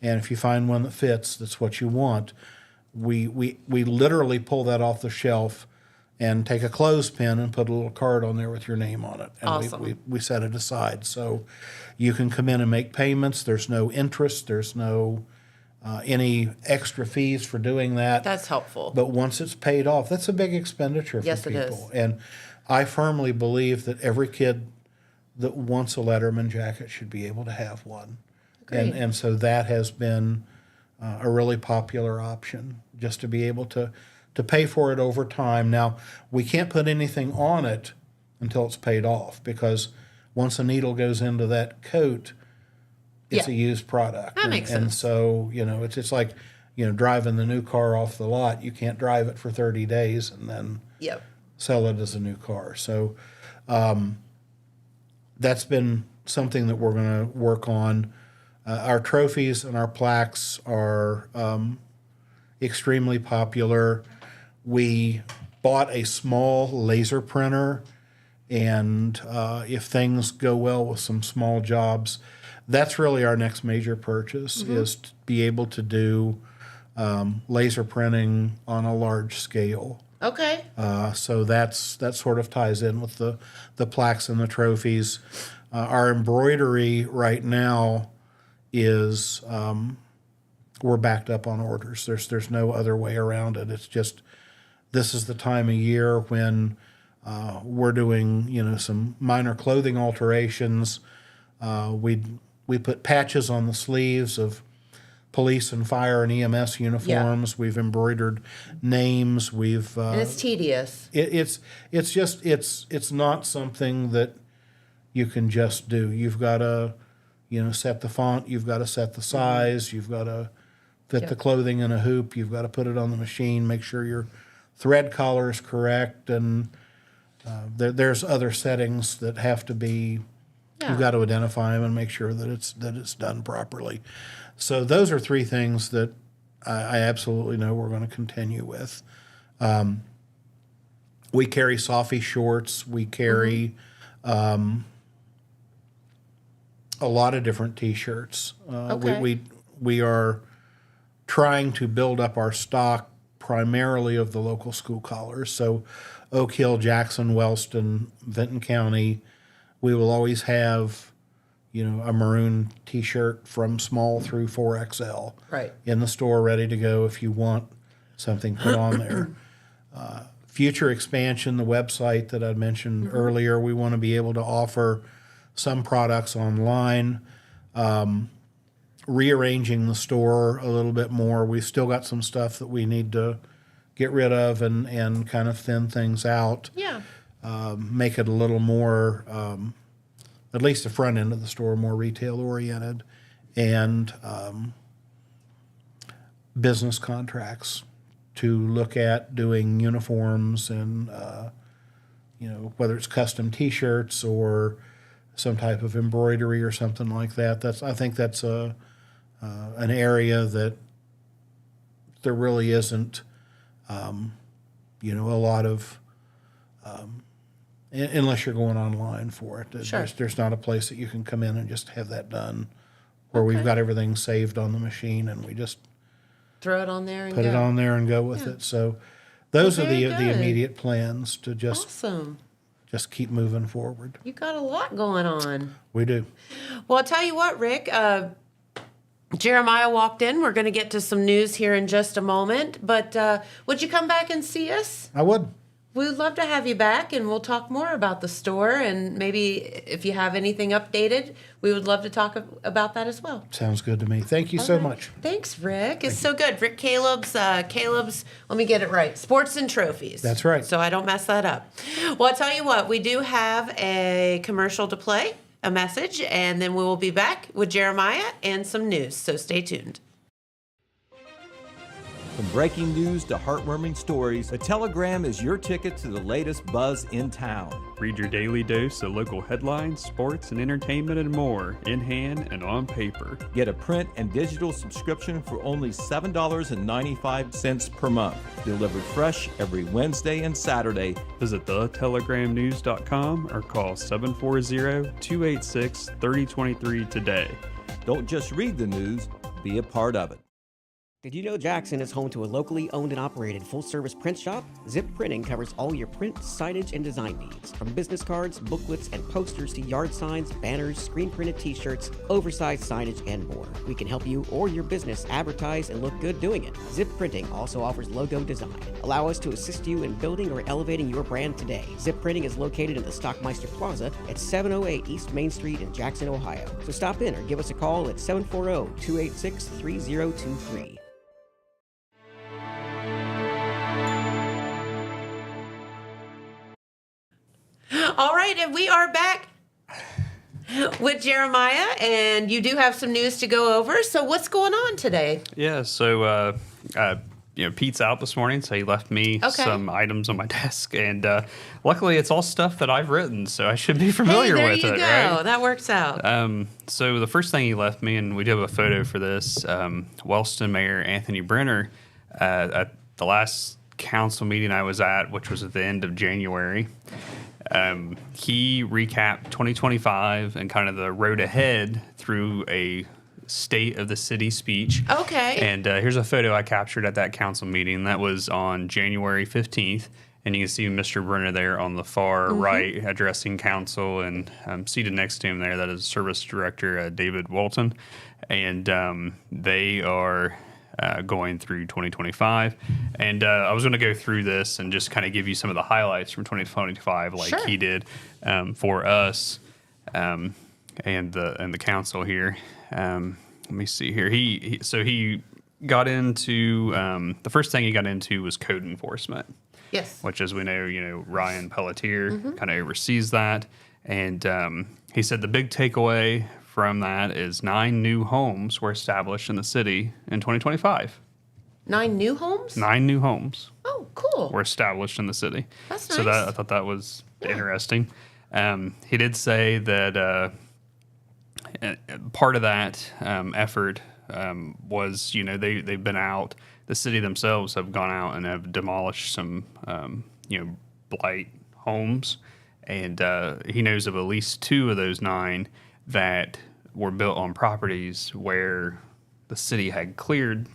and if you find one that fits, that's what you want. We literally pull that off the shelf and take a clothespin and put a little card on there with your name on it. And awesome. we set it aside. So you can come in and make payments. There's no interest. There's no any extra fees for doing that. That's helpful. But once it's paid off, that's a big expenditure for people. Yes, it is. And I firmly believe that every kid that wants a Letterman jacket should be able to have one. And so that has been a really popular option, just to be able to pay for it over time. Now, we can't put anything on it until it's paid off, because once a needle goes into that coat, it's a used product. That makes sense. And so, it's like, driving the new car off the lot. You can't drive it for 30 days and then sell it as a new car. So that's been something that we're going to work on. Our trophies and our plaques are extremely popular. We bought a small laser printer, and if things go well with some small jobs, that's really our next major purchase, is to be able to do laser printing on a large scale. Okay. So that sort of ties in with the plaques and the trophies. Our embroidery right now is we're backed up on orders. There's no other way around it. It's just this is the time of year when we're doing, some minor clothing alterations. We put patches on the sleeves of police and fire and EMS uniforms. We've embroidered names. We've And it's tedious. it's not something that you can just do. You've got to set the font. You've got to set the size. You've got to fit the clothing in a hoop. You've got to put it on the machine. Make sure your thread color is correct, and there's other settings that have to be. Yeah. You've got to identify them and make sure that it's done properly. So those are three things that I absolutely know we're going to continue with. We carry Softy shorts. We carry a lot of different T-shirts. Okay. We are trying to build up our stock primarily of the local school collars. So Oak Hill, Jackson, Wellston, Vinton County. We will always have, a maroon T-shirt from small through 4XL Right. in the store, ready to go if you want something put on there. Future expansion, the website that I mentioned earlier, we want to be able to offer some products online, rearranging the store a little bit more. We've still got some stuff that we need to get rid of and kind of thin things out. Yeah. Make it a little more, at least the front end of the store, more retail-oriented, and business contracts to look at doing uniforms and, whether it's custom T-shirts or some type of embroidery or something like that. I think that's an area that there really isn't, a lot of. Unless you're going online for it. Sure. There's not a place that you can come in and just have that done where we've got everything saved on the machine and we just Throw it on there and put it on there and go with it. So those are the very good. immediate plans to Awesome. just keep moving forward. You got a lot going on. We do. Well, I'll tell you what, Rick. Jeremiah walked in. We're going to get to some news here in just a moment. But would you come back and see us? I would. We'd love to have you back, and we'll talk more about the store. And maybe if you have anything updated, we would love to talk about that as well. Sounds good to me. Thank you so much. Thanks, Rick. It's so good. Rick Callebs, let me get it right, Sports and Trophies. That's right. So I don't mess that up. Well, I'll tell you what, we do have a commercial to play, a message, and then we will be back with Jeremiah and some news. So stay tuned. From breaking news to heartwarming stories, the Telegram is your ticket to the latest buzz in town. Read your daily dose of local headlines, sports, and entertainment and more, in hand and on paper. Get a print and digital subscription for only $7.95 per month. Delivered fresh every Wednesday and Saturday. Visit thetelegramnews.com or call 740-286-3023 today. Don't just read the news, be a part of it. Did you know Jackson is home to a locally owned and operated full-service print shop? Zip Printing covers all your print, signage, and design needs. From business cards, booklets, and posters to yard signs, banners, screen-printed t-shirts, oversized signage, and more. We can help you or your business advertise and look good doing it. Zip Printing also offers logo design. Allow us to assist you in building or elevating your brand today. Zip Printing is located in the Stockmeister Plaza at 708 East Main Street in Jackson, Ohio. So stop in or give us a call at 740-286-3023. All right, and we are back with Jeremiah, and you do have some news to go over. So what's going on today? Yeah, so Pete's out this morning, so he left me some items on my desk, and luckily it's all stuff that I've written, so I should be familiar with it. There you go. Right? That works out. So the first thing he left me, and we do have a photo for this, Wellston Mayor Anthony Brenner, at the last council meeting I was at, which was at the end of January, he recapped 2025 and kind of the road ahead through a state of the city speech. Okay. And here's a photo I captured at that council meeting. That was on January 15th. And you can see Mr. Brenner there on the far right addressing council, and seated next to him there, that is Service Director David Walton. And they are going through 2025. And I was going to go through this and just kind of give you some of the highlights from 2025, like Sure. he did for us and the council here. Let me see here. He got into the first thing he got into was code enforcement. Yes. Which, as we know, Ryan Pelletier kind of oversees that. And he said the big takeaway from that is 9 new homes were established in the city in 2025. 9 new homes? 9 new homes Oh, cool. were established in the city. That's So nice. I thought that was interesting. He did say that part of that effort was, they've been out. The city themselves have gone out and have demolished some, blight homes. And he knows of at least 2 of those 9 that were built on properties where the city had cleared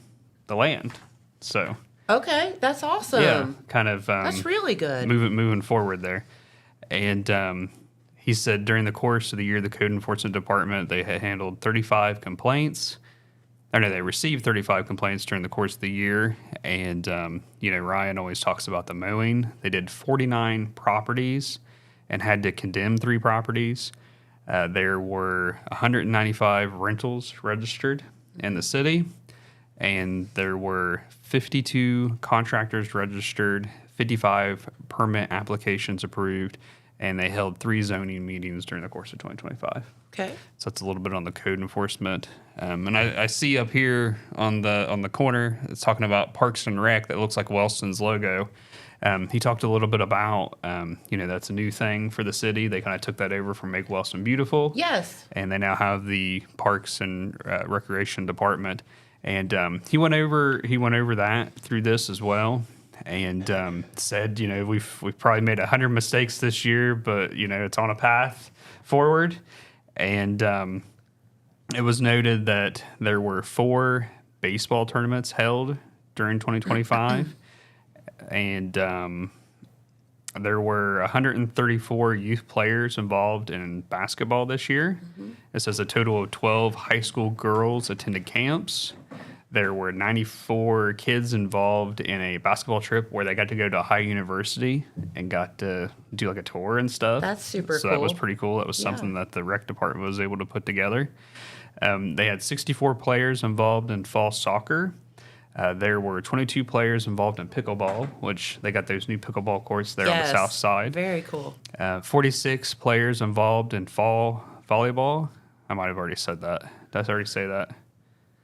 the land. So, Okay, that's awesome. yeah, kind of That's really good. moving forward there. And he said during the course of the year, the Code Enforcement Department, they had handled 35 complaints. They received 35 complaints during the course of the year. And, Ryan always talks about the mowing. They did 49 properties and had to condemn 3 properties. There were 195 rentals registered in the city, and there were 52 contractors registered, 55 permit applications approved, and they held 3 zoning meetings during the course of 2025. Okay. So that's a little bit on the code enforcement. And I see up here on the corner, it's talking about Parks and Rec. That looks like Wellston's logo. He talked a little bit about, that's a new thing for the city. They kind of took that over from Make Wellston Beautiful. Yes. And they now have the Parks and Recreation Department. And he went over that through this as well. And said, we've probably made 100 mistakes this year, but it's on a path forward. And it was noted that there were 4 baseball tournaments held during 2025. And there were 134 youth players involved in basketball this year. It says a total of 12 high school girls attended camps. There were 94 kids involved in a basketball trip where they got to go to a high university and got to do like a tour and stuff. That's super So that was cool. pretty cool. That was something that the rec department was able to put together. They had 64 players involved in fall soccer. There were 22 players involved in pickleball, which they got those new pickleball courts there on the south side. Very cool. 46 players involved in fall volleyball. I might have already said that. Did I already say that?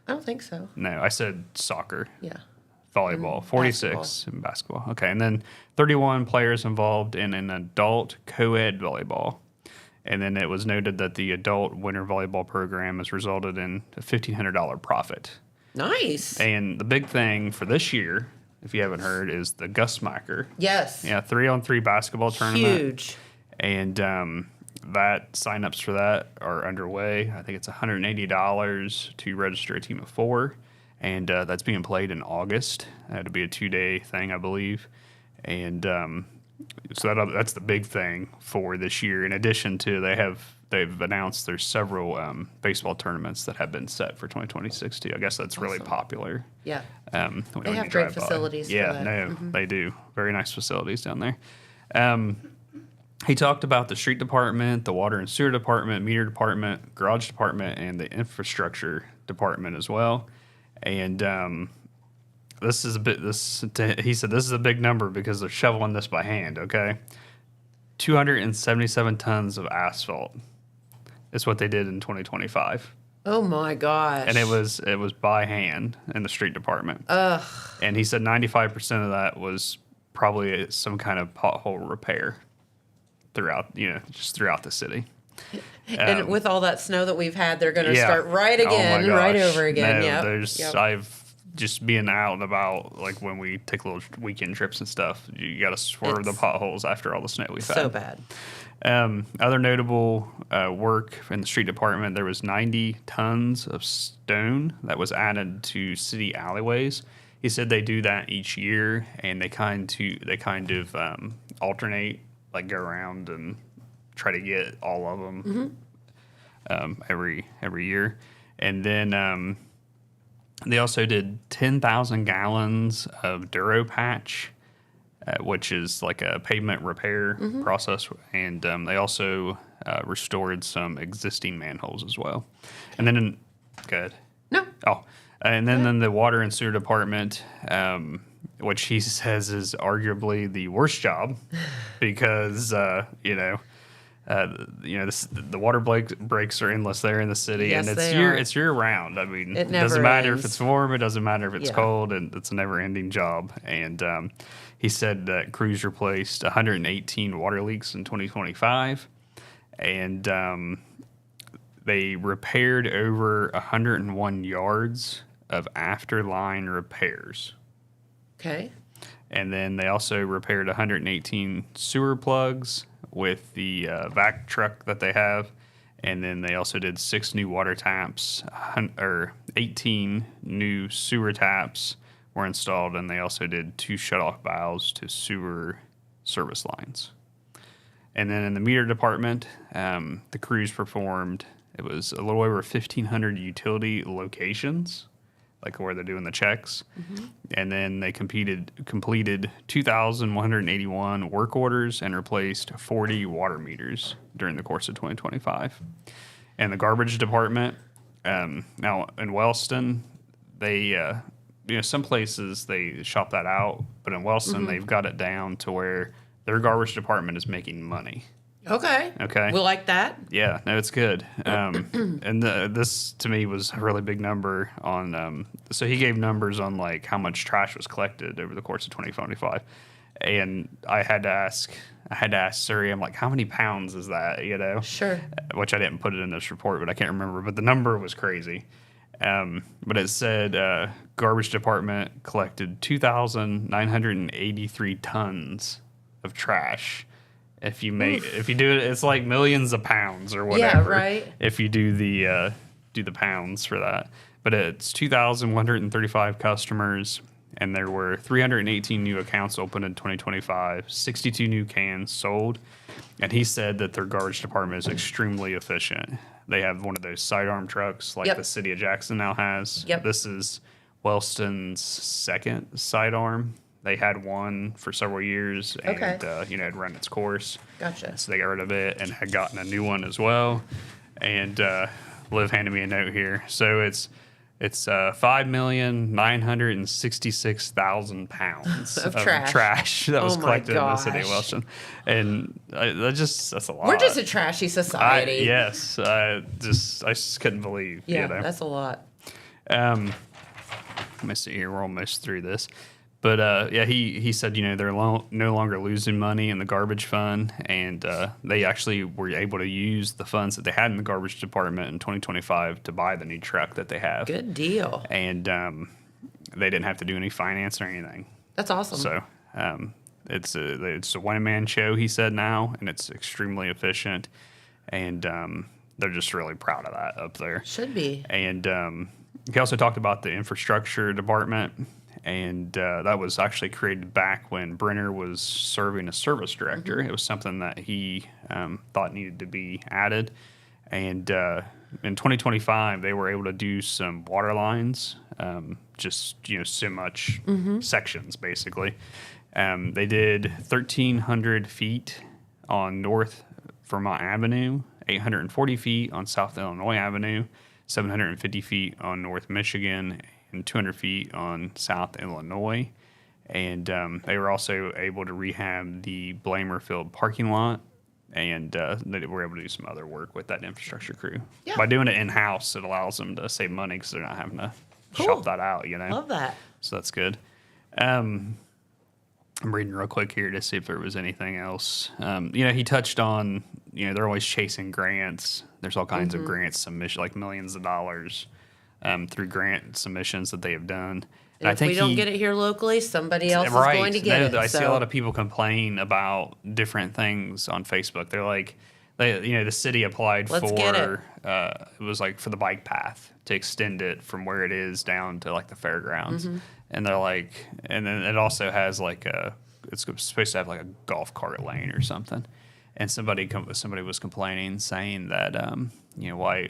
I don't think so. No, I said soccer. Yeah. Volleyball. 46 in basketball. Okay, and then 31 players involved in an adult co-ed volleyball. And then it was noted that the adult winter volleyball program has resulted in a $1,500 profit. Nice. And the big thing for this year, if you haven't heard, is the Gusmacher. Yes. Yeah, 3-on-3 basketball tournament. Huge. And that signups for that are underway. I think it's $180 to register a team of 4. And that's being played in August. It'll be a 2-day thing, I believe. And so that's the big thing for this year. In addition to, they've announced there's several baseball tournaments that have been set for 2026 too. I guess that's really popular. Yeah. When They you have drive great by. facilities for Yeah, that. they do. Very nice facilities down there. He talked about the street department, the water and sewer department, meter department, garage department, and the infrastructure department as well. And he said this is a big number because they're shoveling this by hand. Okay, 277 tons of asphalt is what they did in 2025. Oh my gosh. And it was by hand in the street department. Ugh. And he said 95% of that was probably some kind of pothole repair throughout the city. And with all that snow that we've had, they're going to Yeah. start right Oh my again, right gosh. over again. No, Yep. I've just being out and about, like when we take little weekend trips and stuff, you got to swerve the It's potholes after all the snow we've had. so bad. Other notable work in the street department, there was 90 tons of stone that was added to city alleyways. He said they do that each year, and they kind of alternate, like go around and try to get all of them every year. And then They also did 10,000 gallons of Duro Patch, which is like a pavement repair process. And they also restored some existing manholes as well. And then, good. No. Oh, and then the water and sewer department, which he says is arguably the worst job because, the water breaks are endless there in the city, Yes, and they are. it's year round. I mean, It it never doesn't matter ends. if it's warm, it doesn't matter if it's Yeah. cold, and it's a never ending job. And he said that crews replaced 118 water leaks in 2025, and they repaired over 101 yards of afterline repairs. Okay. And then they also repaired 118 sewer plugs with the vac truck that they have. And then they also did 6 new water taps, 18 new sewer taps were installed. And they also did 2 shutoff valves to sewer service lines. And then in the meter department, the crews performed, it was a little over 1,500 utility locations, like where they're doing the checks. And then they completed 2,181 work orders and replaced 40 water meters during the course of 2025. And the garbage department, now in Wellston, they, some places they shop that out, but in Wellston, they've got it down to where their garbage department is making money. Okay. Okay. We like that. Yeah, no, it's good. And this to me was a really big number on. So he gave numbers on like how much trash was collected over the course of 2025, and I had to ask Surrey, I'm like, how many pounds is that? Sure. Which I didn't put it in this report, but I can't remember. But the number was crazy. But it said garbage department collected 2,983 tons of trash. If you do it, it's like millions of pounds or whatever. Yeah, right. If you do the pounds for that, but it's 2,135 customers, and there were 318 new accounts opened in 2025, 62 new cans sold, and he said that their garbage department is extremely efficient. They have one of those sidearm trucks like the city of Jackson now has. Yep. This is Wellston's second sidearm. They had one for several years, and had run its course. Gotcha. So they got rid of it and had gotten a new one as well. And Liv handed me a note here. So it's 5,966,000 pounds Of of trash. trash that was Oh my collected in the city of gosh. Wellston, and that's a lot. We're just a trashy society. I just couldn't believe. Yeah, that's a lot. Let me see here. We're almost through this. But he said, they're no longer losing money in the garbage fund, and they actually were able to use the funds that they had in the garbage department in 2025 to buy the new truck that they have. Good deal. And they didn't have to do any finance or anything. That's awesome. So it's a one-man show, he said now, and it's extremely efficient, and they're just really proud of that up there. Should be. And he also talked about the infrastructure department. And that was actually created back when Brenner was serving as service director. It was something that he thought needed to be added. And in 2025, they were able to do some water lines, so much sections, basically. They did 1,300 feet on North Vermont Avenue, 840 feet on South Illinois Avenue, 750 feet on North Michigan, and 200 feet on South Illinois. And they were also able to rehab the Blamer Field parking lot, and they were able to do some other work with that infrastructure crew. Yeah. By doing it in-house, it allows them to save money because they're not having to shop that out, Love that. So that's good. I'm reading real quick here to see if there was anything else. He touched on, they're always chasing grants. There's all kinds of grant submissions, like millions of dollars. Through grant submissions that they have done. And if we don't get it here locally, somebody else is going to get it. I see a lot of people complain about different things on Facebook. They're like, the city applied Let's get it. It was like for the bike path to extend it from where it is down to like the fairgrounds. And they're like, and then it also has like it's supposed to have like a golf cart lane or something. And somebody was complaining, saying that why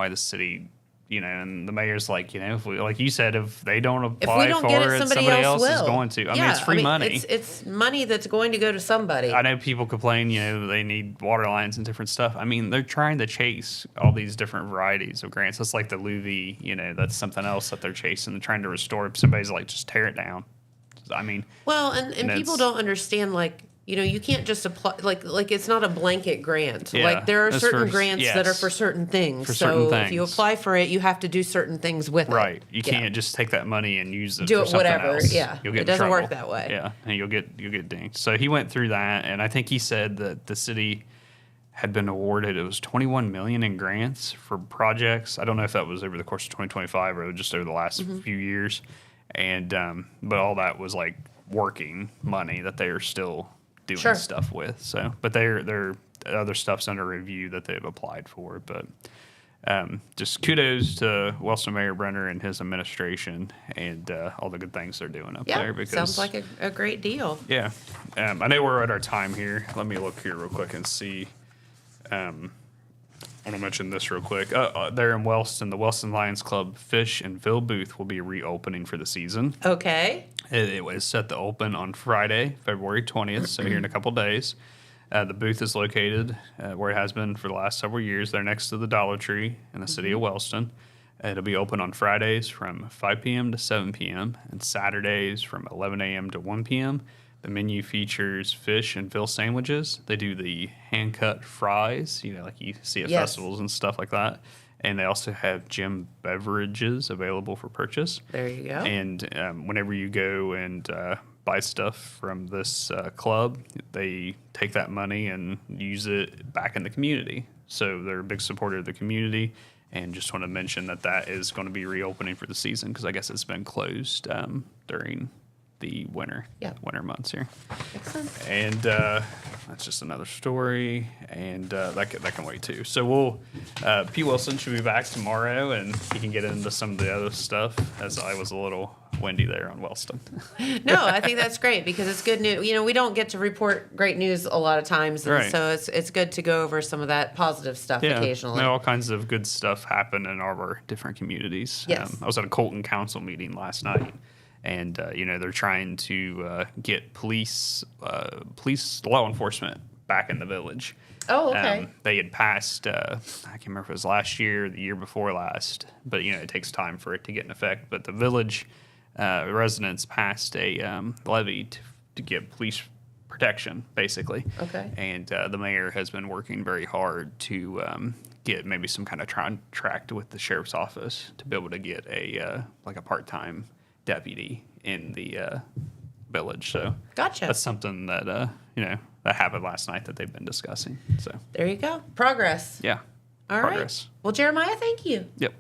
the city and the mayor's like, if we, like you said, if they don't apply don't for get it, somebody else will. is going to. I mean, it's free money. It's money that's going to go to somebody. I know people complain, they need water lines and different stuff. I mean, they're trying to chase all these different varieties of grants. It's like the Louis, that's something else that they're chasing. They're trying to restore. Somebody's like, just tear it down. I mean, well, and people don't understand, like, you can't just apply, like it's not a blanket grant. Yeah, like there are certain grants that are yes, for certain things. for So certain if you things. apply for it, you have to do certain things with it. right. You can't just take that money and use it Do for it something whatever, else. yeah. You'll get It in doesn't work trouble. that way. Yeah, and you'll get dinged. So he went through that, and I think he said that the city had been awarded, it was $21 million in grants for projects. I don't know if that was over the course of 2025 or just over the last few years. And but all that was like working money that they are still doing stuff with. So, but they're other stuff's under review that they've applied for. But just kudos to Wellston Mayor Brenner and his administration and all the good things they're doing up there. Because sounds like a great deal. yeah, I know we're at our time here. Let me look here real quick and see. I want to mention this real quick. There in Wellston, the Wellston Lions Club Fish and Ville booth will be reopening for the season. Okay. It was set to open on Friday, February 20th, so here in a couple days. The booth is located where it has been for the last several years. They're next to the Dollar Tree in the city of Wellston. It'll be open on Fridays from 5 p.m. to 7 p.m. and Saturdays from 11 a.m. to 1 p.m. The menu features fish and Ville sandwiches. They do the hand-cut fries, like you see at festivals and stuff like that. And they also have gym beverages available for purchase. There you go. And whenever you go and buy stuff from this club, they take that money and use it back in the community. So they're a big supporter of the community. And just want to mention that is going to be reopening for the season because I guess it's been closed during the winter months here. Excellent. And that's just another story, and that can wait too. So we'll Pete Wilson should be back tomorrow, and he can get into some of the other stuff. As I was a little windy there on Wellston. No, I think that's great because it's good news. We don't get to report great news a lot of times, and Right. so it's good to go over some of that positive stuff occasionally. All kinds of good stuff happen in our different communities. Yes. I was at a Colton Council meeting last night. And they're trying to get police law enforcement back in the village. Oh, okay. They had passed, I can't remember if it was last year or the year before last, but it takes time for it to get in effect. But the village residents passed a levy to get police protection, basically. Okay. And the mayor has been working very hard to get maybe some kind of contract with the sheriff's office to be able to get a part-time deputy in the village. So Gotcha. that's something that that happened last night that they've been discussing. So There you go. Progress. yeah, All progress. right. Well, Jeremiah, thank you. Yep.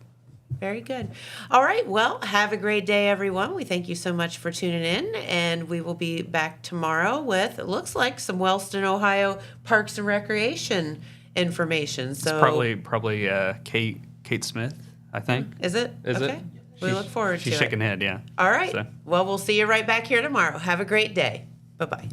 Very good. All right. Well, have a great day, everyone. We thank you so much for tuning in, and we will be back tomorrow with, it looks like, some Wellston, Ohio Parks and Recreation information. So It's probably Kate Smith, I think. Is it? Is okay. it? We look forward to She's it. shaking her head, yeah. All right. So. Well, we'll see you right back here tomorrow. Have a great day. Bye-bye.